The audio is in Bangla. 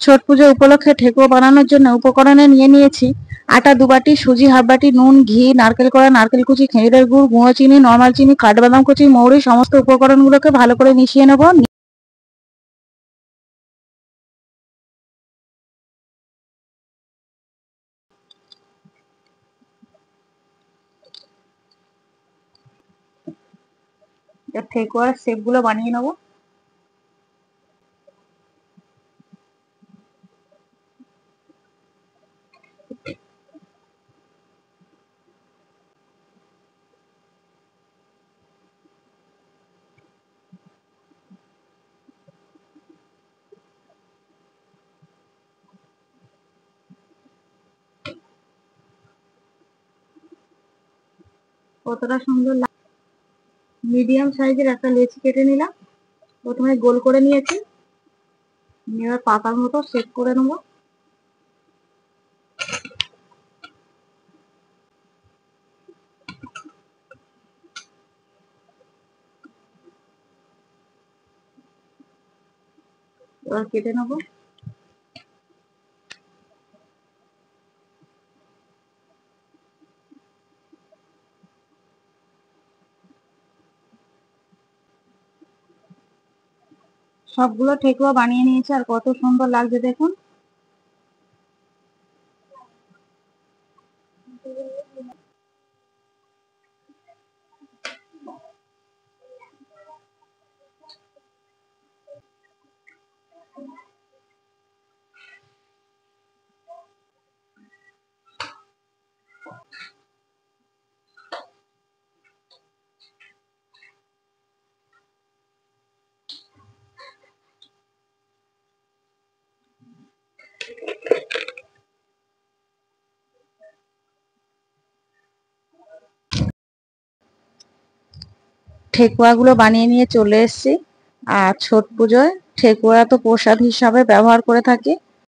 ছট পুজো উপলক্ষে ঠেকুয়া বানানোর জন্য উপকরণে নিয়ে নিয়েছি আটা 2 বাটি, সুজি হাফ বাটি, নুন, ঘি, নারকেল কোড়া, নারকেল কুচি, খেজুরের গুড়, গুঁড়ো চিনি, নরমাল চিনি, কাঠবাদাম কুচি, মৌরি। সমস্ত উপকরণগুলোকে ভালো করে মিশিয়ে নেব। ঠেকুয়ার শেপ গুলো বানিয়ে নেবো। কতটা সুন্দর মিডিয়াম সাইজের একটা লেচি কেটে নিলাম। প্রথমে গোল করে নিয়েছি, এবার পাতার মতো শেপ করে নেবো। এবার কেটে নেবো। সবগুলো ঠেকুয়া বানিয়ে নিয়েছি, আর কত সুন্দর লাগছে দেখুন। ঠেকুয়াগুলো বানিয়ে নিয়ে চলে এসেছি। আর ছট পুজোয় ঠেকুয়া তো প্রসাদ হিসাবে ব্যবহার করে থাকি।